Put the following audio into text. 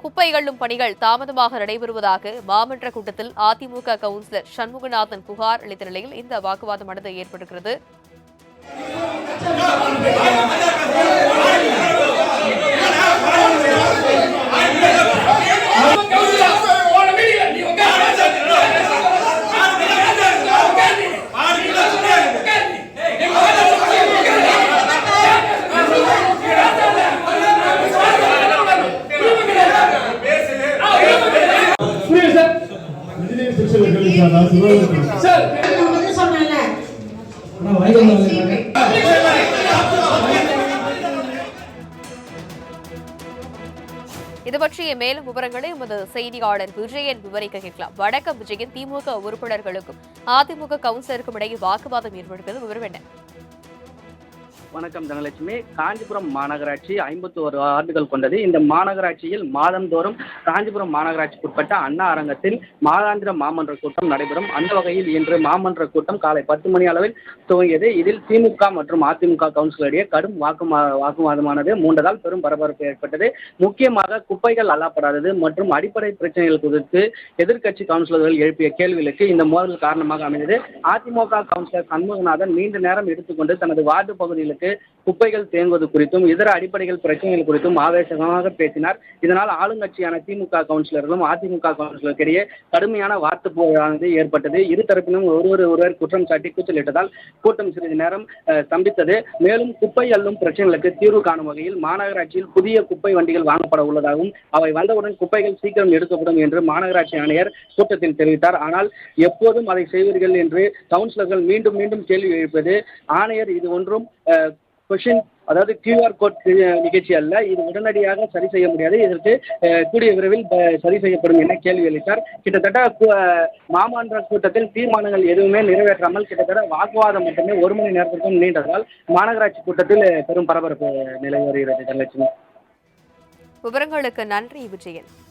குப்பை அள்ளும் பணிகள் தாமதமாக நடைபெறுவதாக மாமன்ற கூட்டத்தில் அதிமுக கவுன்சிலர் சண்முகநாதன் புகார் அளித்த நிலையில் இந்த வாக்குவாதமானது ஏற்பட்டிருக்கிறது. இது பற்றிய மேலும் விவரங்களை எமது செய்தியாளர் விஜயன் விவரிக்க கேட்கலாம். வணக்கம் விஜயன். திமுக உறுப்பினர்களுக்கும் அதிமுக கவுன்சிலருக்கும் இடையே வாக்குவாதம் ஏற்படுகிறது, விவரம் என்ன? வணக்கம் தனலட்சுமி. காஞ்சிபுரம் மாநகராட்சி 51 வார்டுகள் கொண்டது. இந்த மாநகராட்சியில் மாதந்தோறும் காஞ்சிபுரம் மாநகராட்சிக்குட்பட்ட அண்ணா அரங்கத்தில் மாதாந்திர மாமன்ற கூட்டம் நடைபெறும். அந்த வகையில் இன்று மாமன்ற கூட்டம் காலை 10 மணி அளவில் துவங்கியது. இதில் திமுக மற்றும் அதிமுக கவுன்சிலரிடையே கடும் வாக்குவாதமானது மூண்டதால் பெரும் பரபரப்பு ஏற்பட்டது. முக்கியமாக குப்பைகள் அள்ளப்படாதது மற்றும் அடிப்படை பிரச்சனைகள் குறித்து எதிர்க்கட்சி கவுன்சிலர்கள் எழுப்பிய கேள்விகளுக்கு இந்த மோதல் காரணமாக அமைந்தது. அதிமுக கவுன்சிலர் சண்முகநாதன் நீண்ட நேரம் எடுத்துக்கொண்டு தனது வார்டு பகுதிகளுக்கு குப்பைகள் தேங்குவது குறித்தும் இதர அடிப்படைகள் பிரச்சனைகள் குறித்தும் ஆவேசமாக பேசினார். இதனால் ஆளுங்கட்சியான திமுக கவுன்சிலர்களும் அதிமுக கவுன்சிலருக்கு இடையே கடுமையான வார்த்தை போரானது ஏற்பட்டது. இரு தரப்பிலும் ஒருவர் குற்றம் சாட்டி கூச்சலிட்டதால் கூட்டம் சிறிது நேரம் ஸ்தம்பித்தது. மேலும் குப்பை அள்ளும் பிரச்சனைகளுக்கு தீர்வு காணும் வகையில் மாநகராட்சியில் புதிய குப்பை வண்டிகள் வாங்கப்பட உள்ளதாகவும் அவை வந்தவுடன் குப்பைகள் சீக்கிரம் எடுக்கப்படும் என்று மாநகராட்சி ஆணையர் கூட்டத்தில் தெரிவித்தார். ஆனால் எப்போதும் அதை செய்வீர்கள் என்று கவுன்சிலர்கள் மீண்டும் மீண்டும் கேள்வி எழுப்பது ஆணையர் இது ஒன்றும் கொஷின் அதாவது QR கோட் நிகழ்ச்சி அல்ல, இது உடனடியாக சரி செய்ய முடியாது, இதற்கு கூடிய விரைவில் சரி செய்யப்படும் என கேள்வி அளித்தார். கிட்டத்தட்ட மாமன்ற கூட்டத்தில் தீர்மானங்கள் எதுவுமே நிறைவேற்றாமல் கிட்டத்தட்ட வாக்குவாதம் மட்டுமே 1 மணி நேரத்திற்கும் நீண்டதால் மாநகராட்சி கூட்டத்தில் பெரும் பரபரப்பு நிலை வருகிறது. தனலட்சுமி, விவரங்களுக்கு நன்றி விஜயன்.